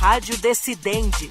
Rádio Decidente.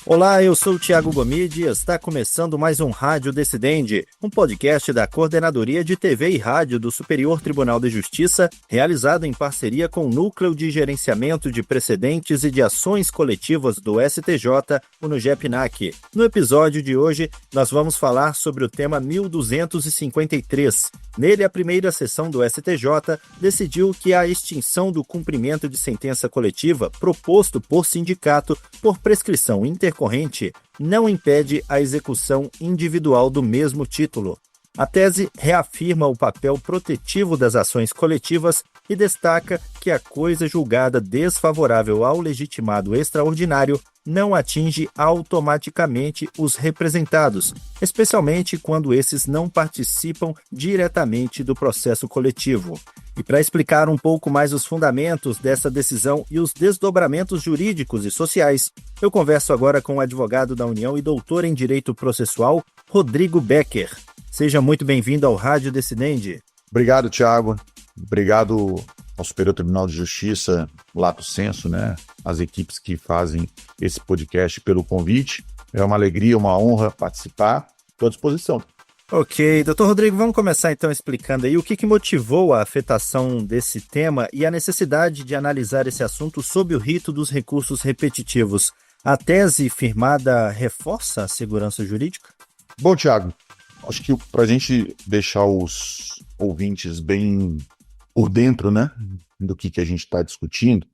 Olá, eu sou o Thiago Gomide e está começando mais um Rádio Decidente, um podcast da Coordenadoria de TV e Rádio do Superior Tribunal de Justiça, realizado em parceria com o Núcleo de Gerenciamento de Precedentes e de Ações Coletivas do STJ, o NUGEP-NAC. No episódio de hoje, nós vamos falar sobre o tema 1253. Nele, a primeira sessão do STJ decidiu que a extinção do cumprimento de sentença coletiva proposto por sindicato por prescrição intercorrente não impede a execução individual do mesmo título. A tese reafirma o papel protetivo das ações coletivas e destaca que a coisa julgada desfavorável ao legitimado extraordinário não atinge automaticamente os representados, especialmente quando esses não participam diretamente do processo coletivo. E para explicar um pouco mais os fundamentos dessa decisão e os desdobramentos jurídicos e sociais, eu converso agora com o advogado da União e doutor em Direito Processual, Rodrigo Becker. Seja muito bem-vindo ao Rádio Decidente. Obrigado, Thiago. Obrigado ao Superior Tribunal de Justiça, Lato Sensu, as equipes que fazem esse podcast pelo convite. É uma alegria, uma honra participar. Estou à disposição. Ok, doutor Rodrigo, vamos começar então explicando aí o que motivou a afetação desse tema e a necessidade de analisar esse assunto sob o rito dos recursos repetitivos. A tese firmada reforça a segurança jurídica? Bom, Thiago, acho que para a gente deixar os ouvintes bem por dentro, do que a gente está discutindo,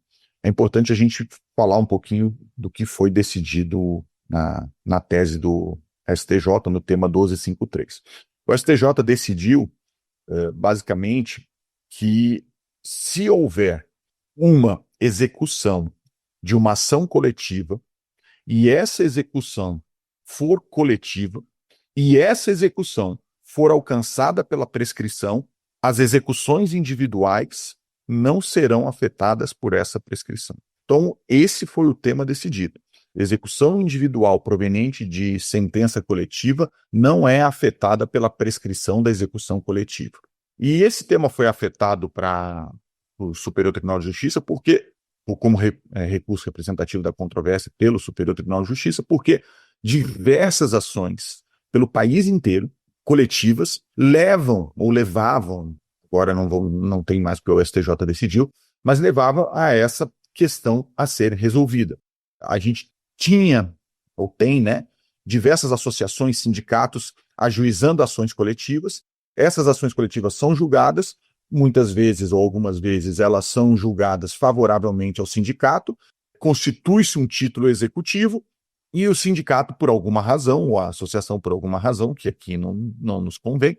é importante a gente falar um pouquinho do que foi decidido na tese do STJ no tema 1253. O STJ decidiu, basicamente, que se houver uma execução de uma ação coletiva e essa execução for coletiva e essa execução for alcançada pela prescrição, as execuções individuais não serão afetadas por essa prescrição. Então, esse foi o tema decidido. Execução individual proveniente de sentença coletiva não é afetada pela prescrição da execução coletiva. E esse tema foi afetado para o Superior Tribunal de Justiça como recurso representativo da controvérsia pelo Superior Tribunal de Justiça, porque diversas ações pelo país inteiro, coletivas, levavam, agora não tem mais porque o STJ decidiu, mas levavam a essa questão a ser resolvida. A gente tinha, ou tem, diversas associações, sindicatos, ajuizando ações coletivas. Essas ações coletivas são julgadas, muitas vezes ou algumas vezes elas são julgadas favoravelmente ao sindicato, constitui-se um título executivo, e o sindicato, por alguma razão, ou a associação, por alguma razão, que aqui não nos convém,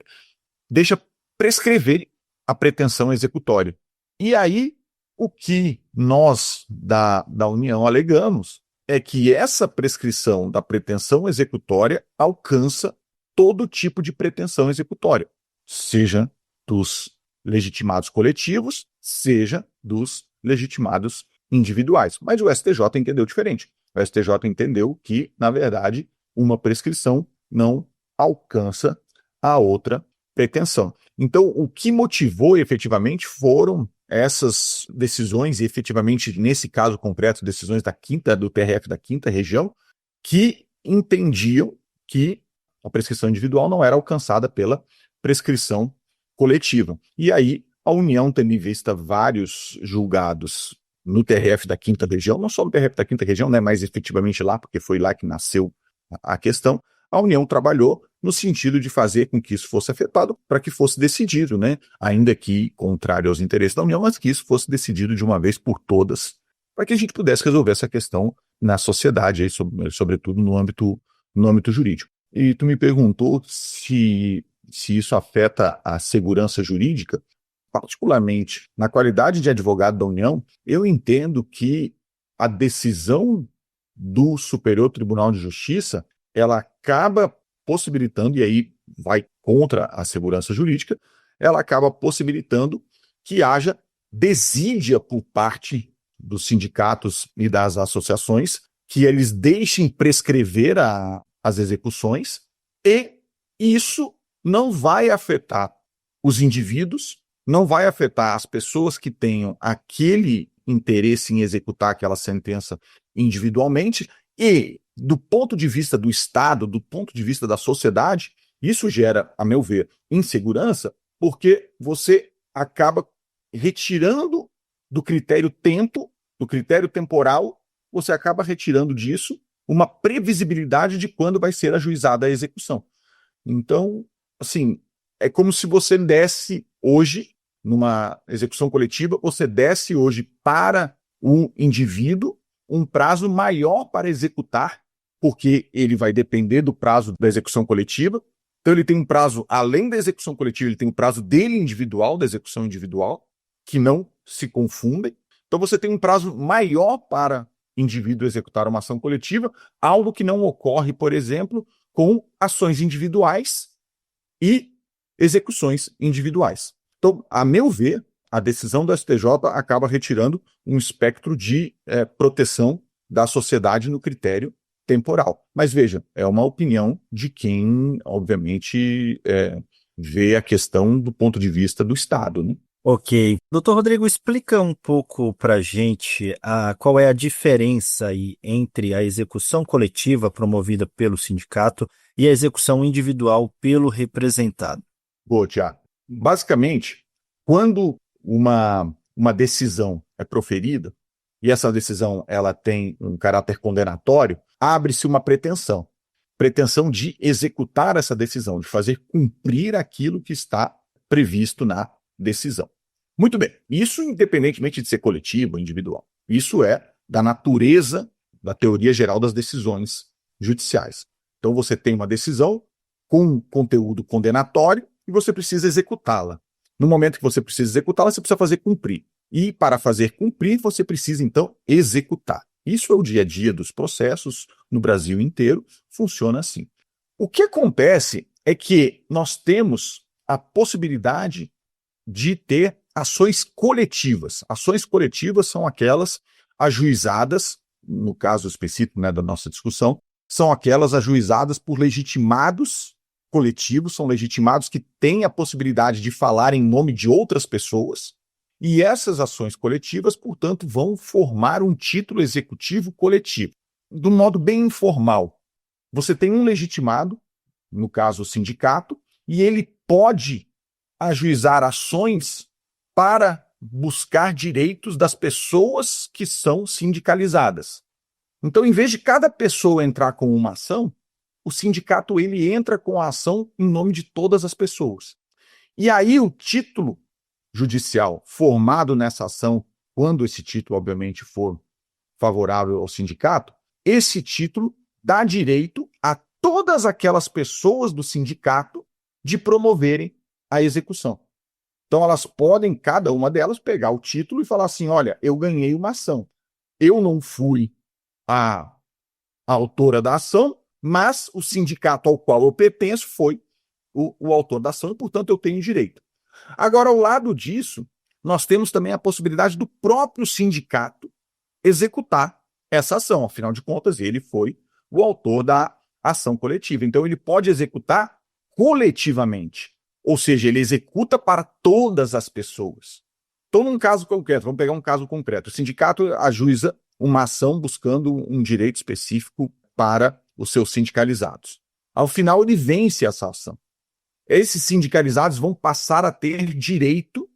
deixa prescrever a pretensão executória. E aí, o que nós, da União, alegamos é que essa prescrição da pretensão executória alcança todo tipo de pretensão executória, seja dos legitimados coletivos, seja dos legitimados individuais. Mas o STJ entendeu diferente. O STJ entendeu que, na verdade, uma prescrição não alcança a outra pretensão. Então, o que motivou efetivamente foram essas decisões, e efetivamente, nesse caso concreto, decisões do TRF da 5ª Região, que entendiam que a prescrição individual não era alcançada pela prescrição coletiva. E aí, a União, tendo em vista vários julgados no TRF da 5ª Região, não só no TRF da 5ª Região, mas efetivamente lá, porque foi lá que nasceu a questão, a União trabalhou no sentido de fazer com que isso fosse afetado para que fosse decidido, ainda que contrário aos interesses da União, mas que isso fosse decidido de uma vez por todas, para que a gente pudesse resolver essa questão na sociedade, aí, sobretudo no âmbito jurídico. E tu me perguntou se isso afeta a segurança jurídica. Particularmente, na qualidade de advogado da União, eu entendo que a decisão do Superior Tribunal de Justiça, ela acaba possibilitando, e aí vai contra a segurança jurídica, ela acaba possibilitando que haja desídia por parte dos sindicatos e das associações, que eles deixem prescrever as execuções, e isso não vai afetar os indivíduos, não vai afetar as pessoas que tenham aquele interesse em executar aquela sentença individualmente, e, do ponto de vista do Estado, do ponto de vista da sociedade, isso gera, a meu ver, insegurança, porque você acaba retirando do critério tempo, do critério temporal, você acaba retirando disso uma previsibilidade de quando vai ser ajuizada a execução. Então, assim, é como se você desse hoje, numa execução coletiva, você desse hoje para o indivíduo um prazo maior para executar, porque ele vai depender do prazo da execução coletiva. Então ele tem um prazo, além da execução coletiva, ele tem um prazo dele individual, da execução individual, que não se confundem. Então você tem um prazo maior para indivíduo executar uma ação coletiva, algo que não ocorre, por exemplo, com ações individuais e execuções individuais. Então, a meu ver, a decisão do STJ acaba retirando um espectro de proteção da sociedade no critério temporal. Mas veja, é uma opinião de quem, obviamente, vê a questão do ponto de vista do Estado, né? Ok. Doutor Rodrigo, explica um pouco para a gente qual é a diferença aí entre a execução coletiva promovida pelo sindicato e a execução individual pelo representado. Boa, Tiago. Basicamente, quando uma decisão é proferida, e essa decisão ela tem um caráter condenatório, abre-se uma pretensão de executar essa decisão, de fazer cumprir aquilo que está previsto na decisão. Muito bem, isso independentemente de ser coletivo ou individual. Isso é da natureza da teoria geral das decisões judiciais. Então você tem uma decisão com conteúdo condenatório e você precisa executá-la. No momento que você precisa executá-la, você precisa fazer cumprir. E para fazer cumprir, você precisa então executar. Isso é o dia a dia dos processos no Brasil inteiro, funciona assim. O que acontece é que nós temos a possibilidade de ter ações coletivas. Ações coletivas são aquelas ajuizadas, no caso específico, né, da nossa discussão, são aquelas ajuizadas por legitimados coletivos, são legitimados que têm a possibilidade de falar em nome de outras pessoas, e essas ações coletivas, portanto, vão formar um título executivo coletivo. De um modo bem informal, você tem um legitimado, no caso o sindicato, e ele pode ajuizar ações para buscar direitos das pessoas que são sindicalizadas. Então, em vez de cada pessoa entrar com uma ação, o sindicato ele entra com a ação em nome de todas as pessoas. E aí o título judicial formado nessa ação, quando esse título, obviamente, for favorável ao sindicato, esse título dá direito a todas aquelas pessoas do sindicato de promoverem a execução. Então elas podem, cada uma delas, pegar o título e falar assim, olha, eu ganhei uma ação. Eu não fui a autora da ação, mas o sindicato ao qual eu pertenço foi o autor da ação e, portanto, eu tenho direito. Agora, ao lado disso, nós temos também a possibilidade do próprio sindicato executar essa ação. Afinal de contas, ele foi o autor da ação coletiva. Então, ele pode executar coletivamente. Ou seja, ele executa para todas as pessoas. Então, num caso concreto, vamos pegar um caso concreto. O sindicato ajuiza uma ação buscando um direito específico para os seus sindicalizados. Ao final, ele vence essa ação. Esses sindicalizados vão passar a ter direito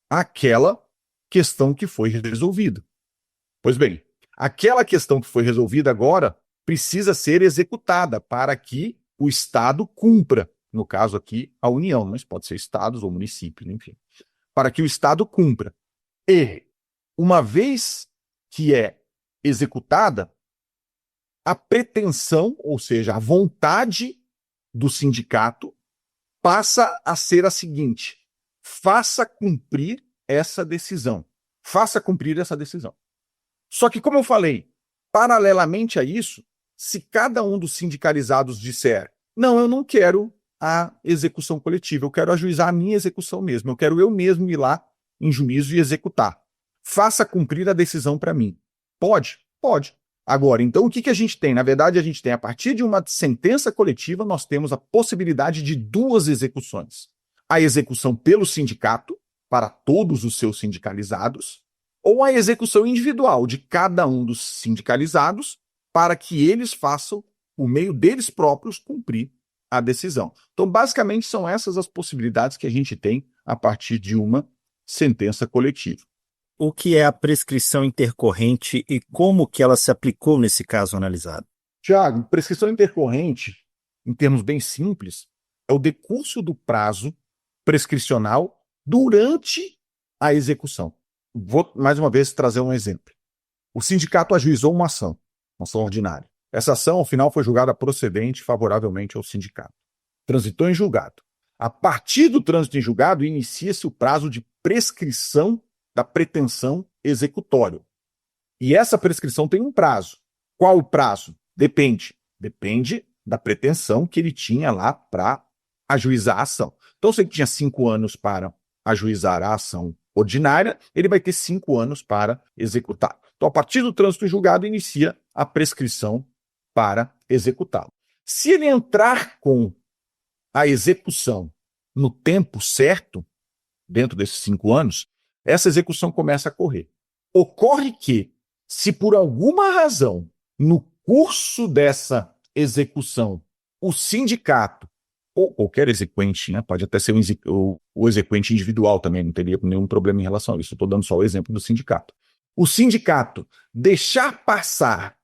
àquela questão que foi resolvida. Pois bem, aquela questão que foi resolvida agora precisa ser executada para que o Estado cumpra. No caso aqui, a União, mas pode ser estados ou municípios, enfim. Para que o Estado cumpra. E, uma vez que é executada, a pretensão, ou seja, a vontade do sindicato passa a ser a seguinte: faça cumprir essa decisão. Faça cumprir essa decisão. Só que, como eu falei, paralelamente a isso, se cada um dos sindicalizados disser, não, eu não quero a execução coletiva, eu quero ajuizar a minha execução mesmo, eu quero eu mesmo ir lá em juízo e executar. Faça cumprir a decisão para mim. Pode? Pode. Agora, então, o que a gente tem? Na verdade, a gente tem, a partir de uma sentença coletiva, nós temos a possibilidade de duas execuções. A execução pelo sindicato, para todos os seus sindicalizados, ou a execução individual de cada um dos sindicalizados para que eles façam, por meio deles próprios, cumprir a decisão. Então, basicamente, são essas as possibilidades que a gente tem a partir de uma sentença coletiva. O que é a prescrição intercorrente e como que ela se aplicou nesse caso analisado? Tiago, prescrição intercorrente, em termos bem simples, é o decurso do prazo prescricional durante a execução. Vou, mais uma vez, trazer um exemplo. O sindicato ajuizou uma ação ordinária. Essa ação, ao final, foi julgada procedente favoravelmente ao sindicato. Transitou em julgado. A partir do trânsito em julgado, inicia-se o prazo de prescrição da pretensão executória. E essa prescrição tem um prazo. Qual o prazo? Depende. Depende da pretensão que ele tinha lá para ajuizar a ação. Então, se ele tinha 5 anos para ajuizar a ação ordinária, ele vai ter 5 anos para executar. Então, a partir do trânsito em julgado, inicia a prescrição para executá-lo. Se ele entrar com a execução no tempo certo, dentro desses 5 anos, essa execução começa a correr. Ocorre que, se por alguma razão, no curso dessa execução, o sindicato, ou qualquer exequente, né, pode até ser o exequente individual também, não teria nenhum problema em relação a isso, estou dando só o exemplo do sindicato. O sindicato deixar passar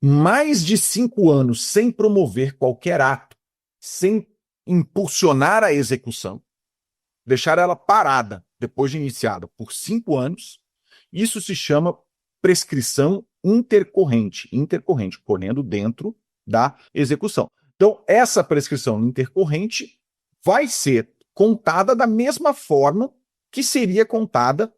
mais de 5 anos sem promover qualquer ato, sem impulsionar a execução, deixar ela parada depois de iniciada por 5 anos, isso se chama prescrição intercorrente, correndo dentro da execução. Então, essa prescrição intercorrente vai ser contada da mesma forma que seria contada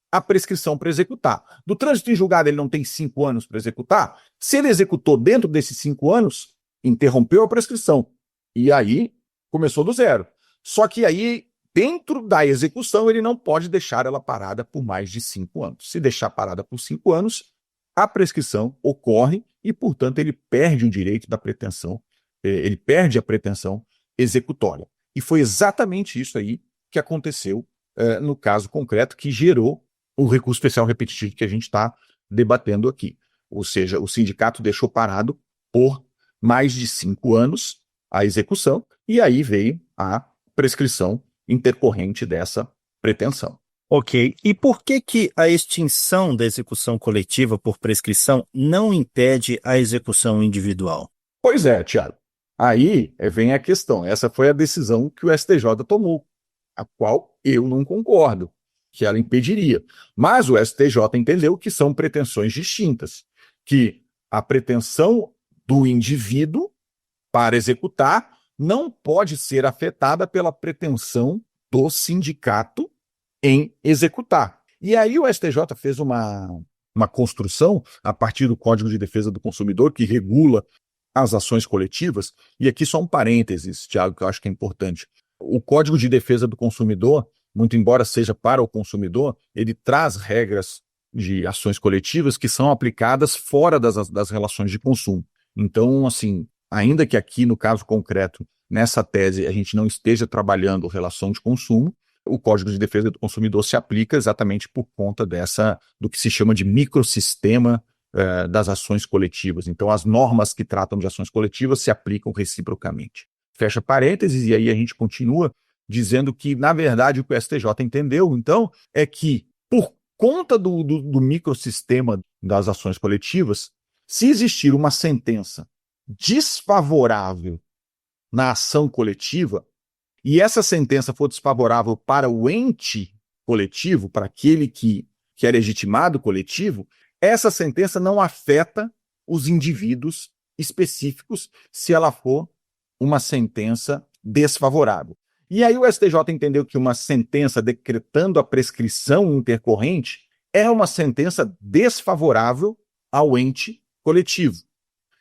a prescrição para executar. Do trânsito em julgado, ele não tem 5 anos para executar. Se ele executou dentro desses 5 anos, interrompeu a prescrição. E aí, começou do zero. Só que aí, dentro da execução, ele não pode deixar ela parada por mais de 5 anos. Se deixar parada por 5 anos, a prescrição ocorre e, portanto, ele perde o direito da pretensão, ele perde a pretensão executória. E foi exatamente isso aí que aconteceu no caso concreto que gerou o recurso especial repetitivo que a gente está debatendo aqui. Ou seja, o sindicato deixou parado por mais de 5 anos a execução e aí veio a prescrição intercorrente dessa pretensão. Ok. E por que a extinção da execução coletiva por prescrição não impede a execução individual? Pois é, Tiago. Aí vem a questão. Essa foi a decisão que o STJ tomou, a qual eu não concordo, que ela impediria. Mas o STJ entendeu que são pretensões distintas, que a pretensão do indivíduo para executar não pode ser afetada pela pretensão do sindicato em executar. E aí o STJ fez uma construção a partir do Código de Defesa do Consumidor que regula as ações coletivas, e aqui só um parênteses, Tiago, que eu acho que é importante. O Código de Defesa do Consumidor, muito embora seja para o consumidor, ele traz regras de ações coletivas que são aplicadas fora das relações de consumo. Então, assim, ainda que aqui, no caso concreto, nessa tese, a gente não esteja trabalhando relação de consumo, o Código de Defesa do Consumidor se aplica exatamente por conta do que se chama de microsistema das ações coletivas. Então, as normas que tratam de ações coletivas se aplicam reciprocamente. Fecha parênteses, e aí a gente continua dizendo que, na verdade, o que o STJ entendeu, então, é que, por conta do microsistema das ações coletivas, se existir uma sentença desfavorável na ação coletiva, e essa sentença for desfavorável para o ente coletivo, para aquele que é legitimado coletivo, essa sentença não afeta os indivíduos específicos se ela for uma sentença desfavorável. E aí o STJ entendeu que uma sentença decretando a prescrição intercorrente é uma sentença desfavorável ao ente coletivo.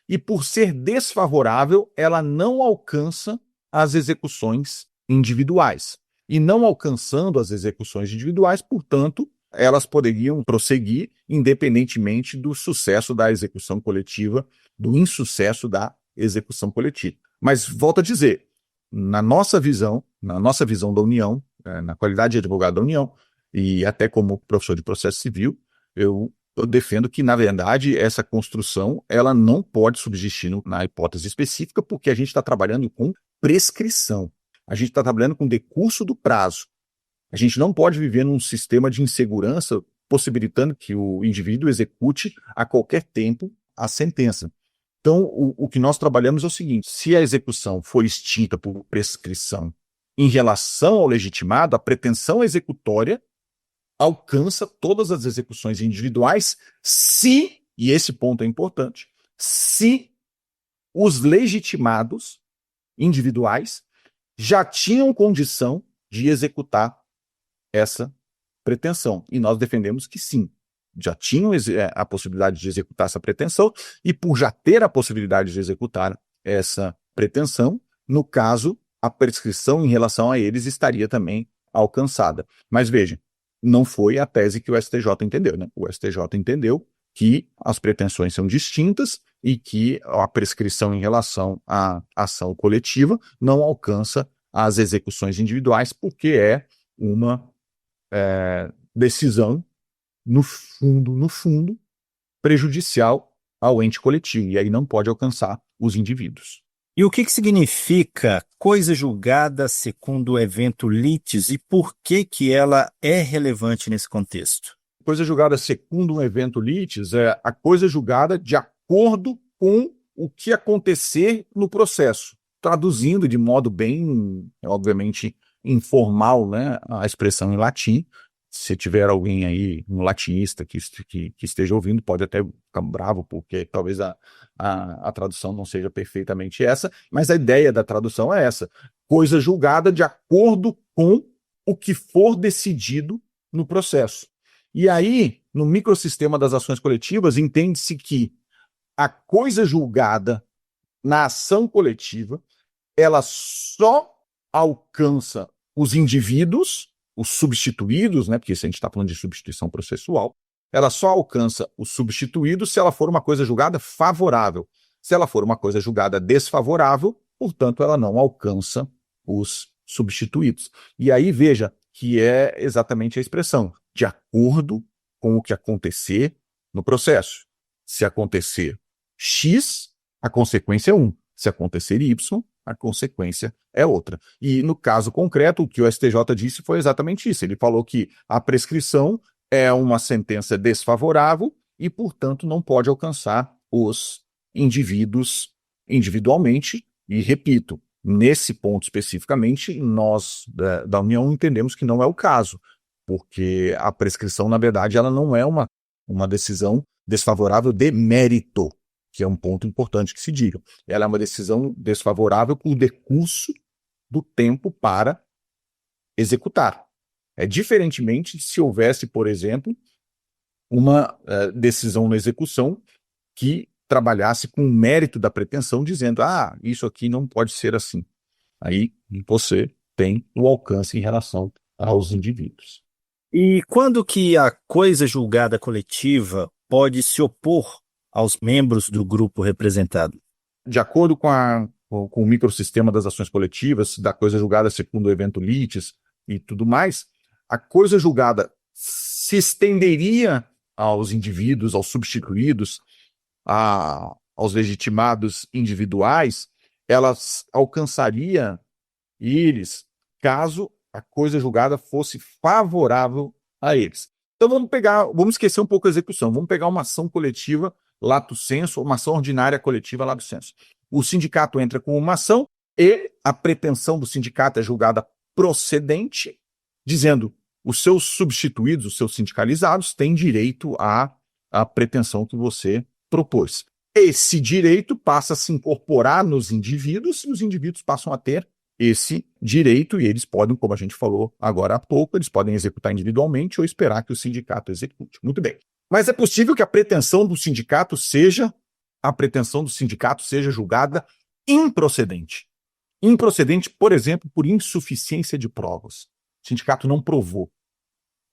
E por ser desfavorável, ela não alcança as execuções individuais. E não alcançando as execuções individuais, portanto, elas poderiam prosseguir independentemente do sucesso da execução coletiva, do insucesso da execução coletiva. Mas, volto a dizer, na nossa visão da União, na qualidade de advogado da União, e até como professor de processo civil, Eu defendo que, na verdade, essa construção ela não pode subsistir na hipótese específica, porque a gente está trabalhando com prescrição. A gente está trabalhando com decurso do prazo. A gente não pode viver num sistema de insegurança possibilitando que o indivíduo execute a qualquer tempo a sentença. Então, o que nós trabalhamos é o seguinte: se a execução for extinta por prescrição em relação ao legitimado, a pretensão executória alcança todas as execuções individuais se, e esse ponto é importante, se os legitimados individuais já tinham condição de executar essa pretensão. E nós defendemos que sim, já tinham a possibilidade de executar essa pretensão, e por já ter a possibilidade de executar essa pretensão, no caso, a prescrição em relação a eles estaria também alcançada. Mas veja, não foi a tese que o STJ entendeu, né? O STJ entendeu que as pretensões são distintas e que a prescrição em relação à ação coletiva não alcança as execuções individuais, porque é uma decisão, no fundo, prejudicial ao ente coletivo, e aí não pode alcançar os indivíduos. E o que significa coisa julgada segundo o evento litis e por que ela é relevante nesse contexto? Coisa julgada segundo um evento litis é a coisa julgada de acordo com o que acontecer no processo. Traduzindo de modo bem, obviamente, informal, né, a expressão em latim. Se tiver alguém aí, um latinista que esteja ouvindo, pode até ficar bravo, porque talvez a tradução não seja perfeitamente essa, mas a ideia da tradução é essa: coisa julgada de acordo com o que for decidido no processo. E aí, no microsistema das ações coletivas, entende-se que a coisa julgada na ação coletiva, ela só alcança os indivíduos, os substituídos, né, porque se a gente está falando de substituição processual, ela só alcança os substituídos se ela for uma coisa julgada favorável. Se ela for uma coisa julgada desfavorável, portanto, ela não alcança os substituídos. E aí veja que é exatamente a expressão: de acordo com o que acontecer no processo. Se acontecer X, a consequência é 1. Se acontecer Y, a consequência é outra. E no caso concreto, o que o STJ disse foi exatamente isso. Ele falou que a prescrição é uma sentença desfavorável e, portanto, não pode alcançar os indivíduos individualmente. E, repito, nesse ponto especificamente, nós da União entendemos que não é o caso, porque a prescrição, na verdade, ela não é uma decisão desfavorável de mérito, que é um ponto importante que se diga. Ela é uma decisão desfavorável por decurso do tempo para executar. Diferentemente se houvesse, por exemplo, uma decisão na execução que trabalhasse com o mérito da pretensão, dizendo: isso aqui não pode ser assim. Aí você tem o alcance em relação aos indivíduos. E quando que a coisa julgada coletiva pode se opor aos membros do grupo representado? De acordo com o microsistema das ações coletivas, da coisa julgada segundo o evento litis e tudo mais, a coisa julgada se estenderia aos indivíduos, aos substituídos, aos legitimados individuais, elas alcançaria eles caso a coisa julgada fosse favorável a eles. Então vamos esquecer um pouco a execução, vamos pegar uma ação coletiva lato sensu, uma ação ordinária coletiva lato sensu. O sindicato entra com uma ação e a pretensão do sindicato é julgada procedente, dizendo: os seus substituídos, os seus sindicalizados, têm direito à pretensão que você propôs. Esse direito passa a se incorporar nos indivíduos e os indivíduos passam a ter esse direito e eles podem, como a gente falou agora há pouco, eles podem executar individualmente ou esperar que o sindicato execute. Muito bem. Mas é possível que a pretensão do sindicato seja julgada improcedente. Improcedente, por exemplo, por insuficiência de provas. O sindicato não provou.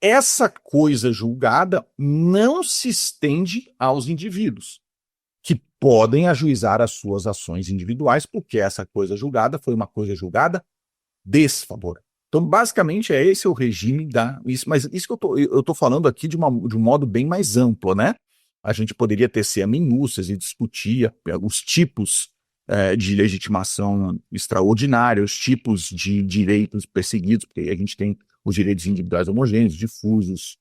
Essa coisa julgada não se estende aos indivíduos, que podem ajuizar as suas ações individuais, porque essa coisa julgada foi uma coisa julgada desfavorável. Então, basicamente, esse é o regime mas isso que eu tô falando aqui de um modo bem mais amplo, né? A gente poderia tecer a minúcias e discutir os tipos de legitimação extraordinária, os tipos de direitos perseguidos, porque aí a gente tem os direitos individuais homogêneos, difusos,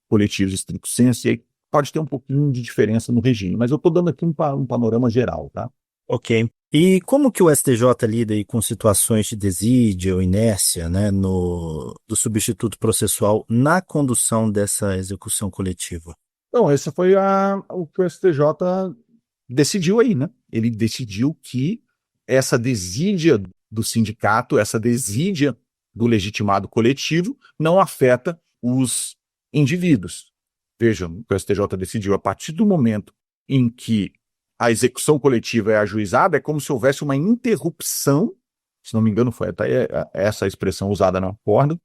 coletivos estricto sensu, e aí pode ter um pouquinho de diferença no regime, mas eu estou dando aqui um panorama geral, tá? Ok. E como que o STJ lida aí com situações de desídia ou inércia, né, do substituto processual na condução dessa execução coletiva? Então, esse foi o que o STJ decidiu aí, né? Ele decidiu que essa desídia do sindicato, essa desídia do legitimado coletivo não afeta os indivíduos. Vejam, o que o STJ decidiu, a partir do momento em que a execução coletiva é ajuizada, é como se houvesse uma interrupção, se não me engano foi até essa a expressão usada no acordo,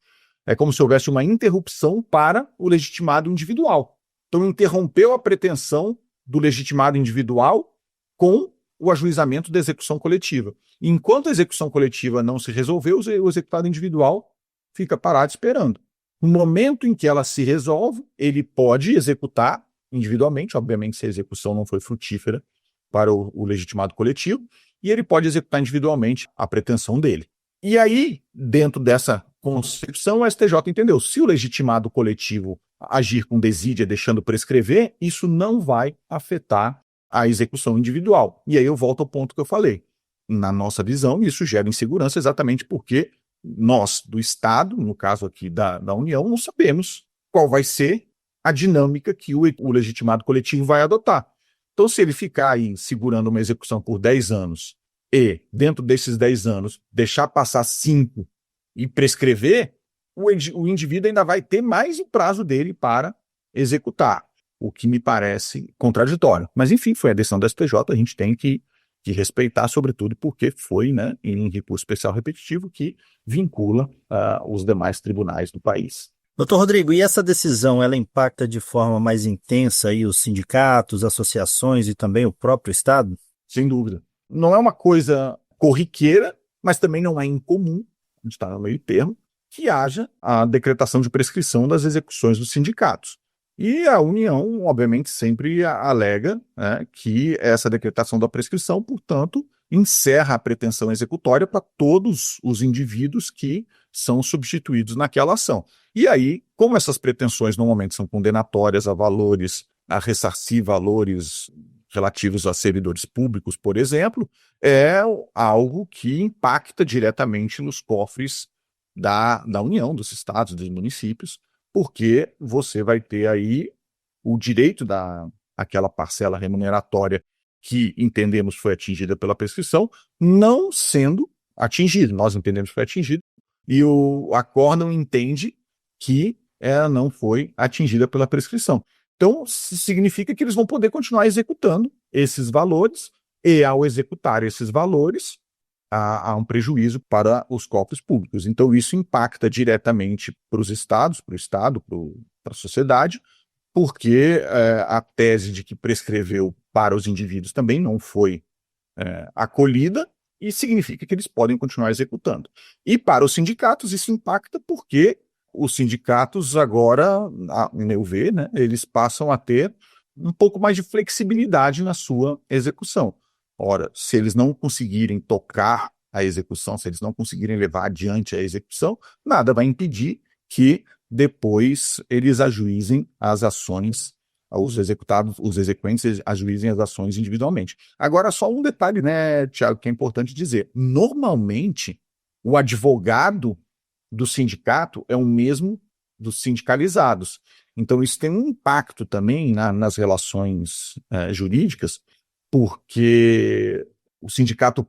é como se houvesse uma interrupção para o legitimado individual. Então interrompeu a pretensão do legitimado individual com o ajuizamento da execução coletiva. Enquanto a execução coletiva não se resolveu, o executado individual fica parado esperando. No momento em que ela se resolve, ele pode executar individualmente, obviamente se a execução não foi frutífera para o legitimado coletivo, e ele pode executar individualmente a pretensão dele. E aí, dentro dessa concepção, o STJ entendeu, se o legitimado coletivo agir com desídia, deixando prescrever, isso não vai afetar a execução individual. E aí eu volto ao ponto que eu falei. Na nossa visão, isso gera insegurança exatamente porque nós, do Estado, no caso aqui da União, não sabemos qual vai ser a dinâmica que o legitimado coletivo vai adotar. Então, se ele ficar aí segurando uma execução por 10 anos e, dentro desses 10 anos, deixar passar 5 e prescrever, o indivíduo ainda vai ter mais o prazo dele para executar, o que me parece contraditório. Mas, enfim, foi a decisão da STJ, a gente tem que respeitar, sobretudo, porque foi, né, em recurso especial repetitivo que vincula os demais tribunais do país. Doutor Rodrigo, e essa decisão, ela impacta de forma mais intensa aí os sindicatos, associações e também o próprio Estado? Sem dúvida. Não é uma coisa corriqueira, mas também não é incomum, a gente está no meio termo, que haja a decretação de prescrição das execuções dos sindicatos. E a União, obviamente, sempre alega, né, que essa decretação da prescrição, portanto, encerra a pretensão executória para todos os indivíduos que são substituídos naquela ação. E aí, como essas pretensões normalmente são condenatórias a valores, a ressarcir valores relativos a servidores públicos, por exemplo, é algo que impacta diretamente nos cofres da União, dos estados, dos municípios, porque você vai ter aí o direito daquela parcela remuneratória que entendemos foi atingida pela prescrição, não sendo atingido. Nós entendemos que foi atingido e o acórdão entende que ela não foi atingida pela prescrição. Então, significa que eles vão poder continuar executando esses valores e, ao executar esses valores, há um prejuízo para os cofres públicos. Então, isso impacta diretamente para os estados, para o Estado, para a sociedade, porque a tese de que prescreveu para os indivíduos também não foi acolhida e significa que eles podem continuar executando. E para os sindicatos, isso impacta porque os sindicatos agora, a meu ver, né, eles passam a ter um pouco mais de flexibilidade na sua execução. Ora, se eles não conseguirem tocar a execução, se eles não conseguirem levar adiante a execução, nada vai impedir que depois eles ajuizem as ações, os exequentes ajuizem as ações individualmente. Agora, só um detalhe, né, Tiago, que é importante dizer. Normalmente, o advogado do sindicato é o mesmo dos sindicalizados. Então, isso tem um impacto também nas relações jurídicas, porque o sindicato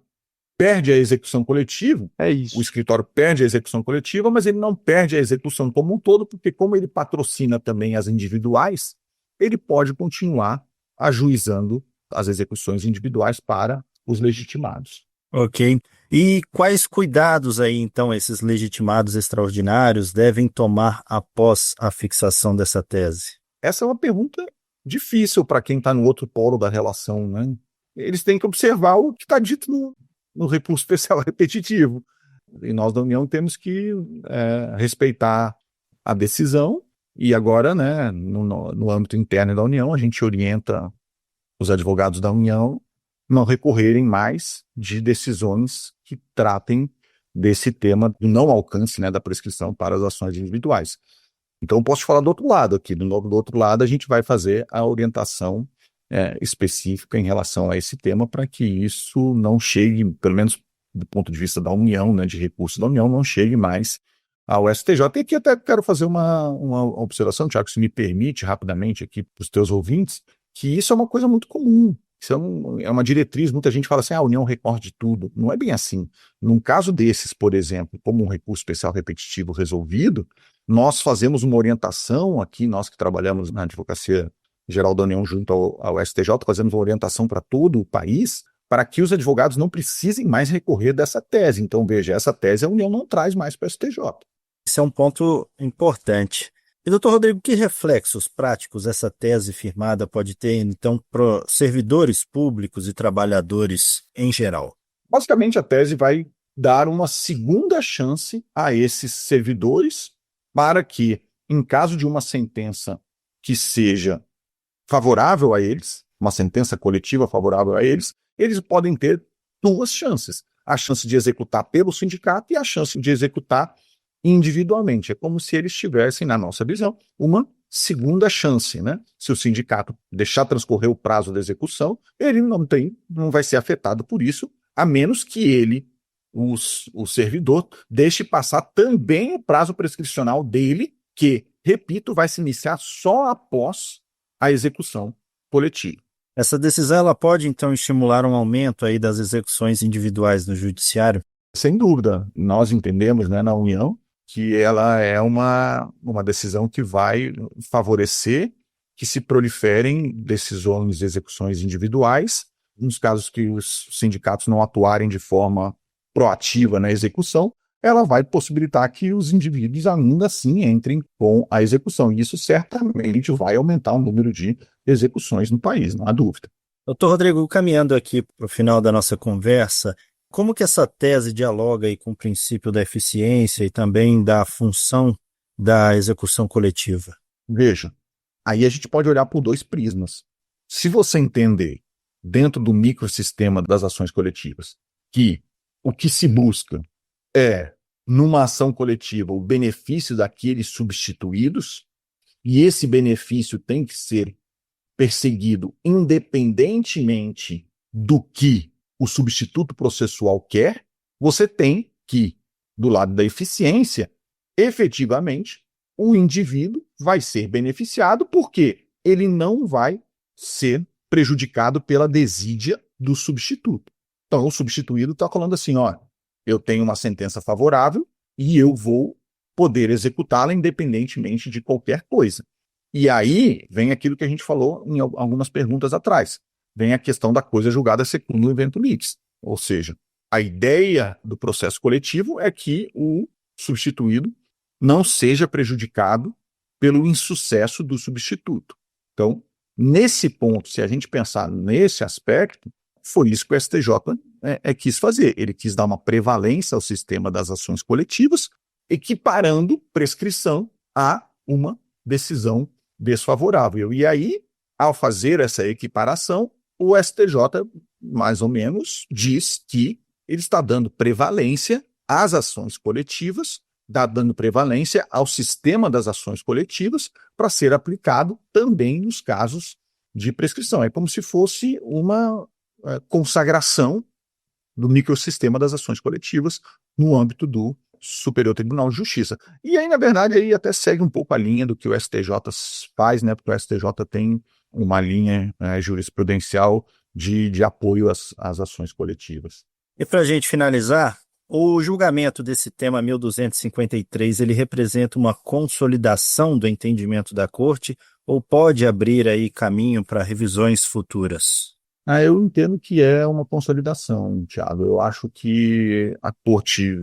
perde a execução coletiva, o escritório perde a execução coletiva, mas ele não perde a execução como um todo, porque como ele patrocina também as individuais, ele pode continuar ajuizando as execuções individuais para os legitimados. Ok. E quais cuidados aí, então, esses legitimados extraordinários devem tomar após a fixação dessa tese? Essa é uma pergunta difícil para quem está no outro polo da relação, né? Eles têm que observar o que está dito no recurso especial repetitivo. E nós da União temos que respeitar a decisão. E agora, né, no âmbito interno da União, a gente orienta os advogados da União não recorrerem mais de decisões que tratem desse tema do não alcance, né, da prescrição para as ações individuais. Então, eu posso te falar do outro lado aqui. Do outro lado, a gente vai fazer a orientação específica em relação a esse tema para que isso não chegue, pelo menos do ponto de vista da União, né, de recursos da União, não chegue mais ao STJ. E aqui até quero fazer uma observação, Tiago, se me permite, rapidamente aqui para os teus ouvintes, que isso é uma coisa muito comum. Isso é uma diretriz, muita gente fala assim, a União recorre de tudo. Não é bem assim. Num caso desses, por exemplo, como um recurso especial repetitivo resolvido, nós fazemos uma orientação aqui, nós que trabalhamos na Advocacia Geral da União junto ao STJ, fazemos uma orientação para todo o país, para que os advogados não precisem mais recorrer dessa tese. Então, veja, essa tese a União não traz mais para o STJ. Esse é um ponto importante. E, doutor Rodrigo, que reflexos práticos essa tese firmada pode ter, então, para servidores públicos e trabalhadores em geral? Basicamente, a tese vai dar uma segunda chance a esses servidores para que, em caso de uma sentença que seja favorável a eles, uma sentença coletiva favorável a eles podem ter duas chances. A chance de executar pelo sindicato e a chance de executar individualmente. É como se eles tivessem, na nossa visão, uma segunda chance, né? Se o sindicato deixar transcorrer o prazo da execução, ele não vai ser afetado por isso, a menos que ele, o servidor, deixe passar também o prazo prescricional dele, que, repito, vai se iniciar só após a execução coletiva. Essa decisão ela pode, então, estimular um aumento aí das execuções individuais no judiciário? Sem dúvida. Nós entendemos, né, na União, que ela é uma decisão que vai favorecer que se proliferem decisões de execuções individuais, nos casos que os sindicatos não atuarem de forma proativa na execução, ela vai possibilitar que os indivíduos ainda assim entrem com a execução. E isso certamente vai aumentar o número de execuções no país, não há dúvida. Doutor Rodrigo, caminhando aqui para o final da nossa conversa, como que essa tese dialoga aí com o princípio da eficiência e também da função da execução coletiva? Veja, aí a gente pode olhar por dois prismas. Se você entender, dentro do microsistema das ações coletivas, que o que se busca é, numa ação coletiva, o benefício daqueles substituídos, e esse benefício tem que ser perseguido independentemente do que o substituto processual quer, você tem que, do lado da eficiência, efetivamente, o indivíduo vai ser beneficiado porque ele não vai ser prejudicado pela desídia do substituto. Então, o substituído está falando assim, ó, eu tenho uma sentença favorável e eu vou poder executá-la independentemente de qualquer coisa. E aí vem aquilo que a gente falou em algumas perguntas atrás. Vem a questão da coisa julgada segundo o evento lix. Ou seja, a ideia do processo coletivo é que o substituído não seja prejudicado pelo insucesso do substituto. Então, nesse ponto, se a gente pensar nesse aspecto, foi isso que o STJ quis fazer. Ele quis dar uma prevalência ao sistema das ações coletivas, equiparando prescrição a uma decisão desfavorável. E aí, ao fazer essa equiparação, o STJ, mais ou menos, diz que ele está dando prevalência às ações coletivas, está dando prevalência ao sistema das ações coletivas para ser aplicado também nos casos de prescrição. É como se fosse uma consagração do microsistema das ações coletivas no âmbito do Superior Tribunal de Justiça. E aí, na verdade, aí até segue um pouco a linha do que o STJ faz, né? Porque o STJ tem uma linha jurisprudencial de apoio às ações coletivas. E para a gente finalizar, o julgamento desse tema 1253, ele representa uma consolidação do entendimento da Corte ou pode abrir aí caminho para revisões futuras? Eu entendo que é uma consolidação, Thiago. Eu acho que a Corte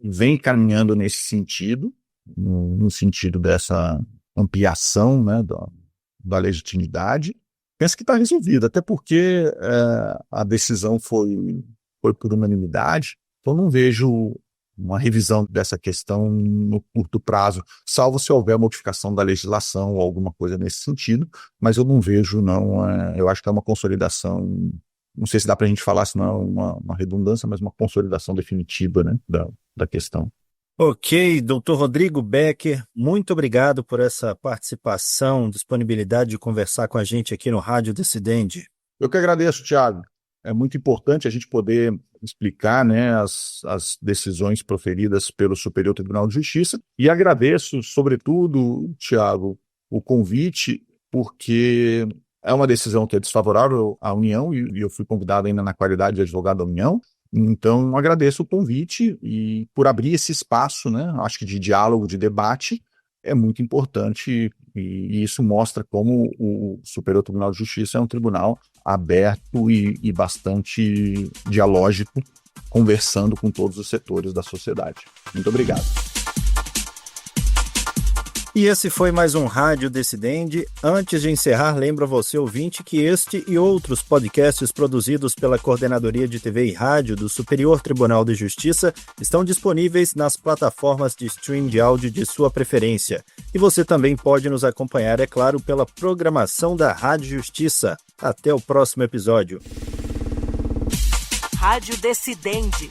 vem caminhando nesse sentido, no sentido dessa ampliação, né, da legitimidade. Penso que está resolvido, até porque a decisão foi por unanimidade, então não vejo uma revisão dessa questão no curto prazo, salvo se houver modificação da legislação ou alguma coisa nesse sentido, mas eu não vejo, não. Eu acho que é uma consolidação, não sei se dá para a gente falar, se não é uma redundância, mas uma consolidação definitiva, né, da questão. Ok, doutor Rodrigo Becker, muito obrigado por essa participação, disponibilidade de conversar com a gente aqui no Rádio Dissidente. Eu que agradeço, Thiago. É muito importante a gente poder explicar, né, as decisões proferidas pelo Superior Tribunal de Justiça, e agradeço, sobretudo, Thiago, o convite, porque é uma decisão que é desfavorável à União, e eu fui convidado ainda na qualidade de advogado da União. Então, agradeço o convite e por abrir esse espaço, né, acho que de diálogo, de debate, é muito importante, e isso mostra como o Superior Tribunal de Justiça é um tribunal aberto e bastante dialógico, conversando com todos os setores da sociedade. Muito obrigado. E esse foi mais um Rádio Dissidente. Antes de encerrar, lembro a você, ouvinte, que este e outros podcasts produzidos pela Coordenadoria de TV e Rádio do Superior Tribunal de Justiça estão disponíveis nas plataformas de stream de áudio de sua preferência. E você também pode nos acompanhar, é claro, pela programação da Rádio Justiça. Até o próximo episódio. Rádio Dissidente.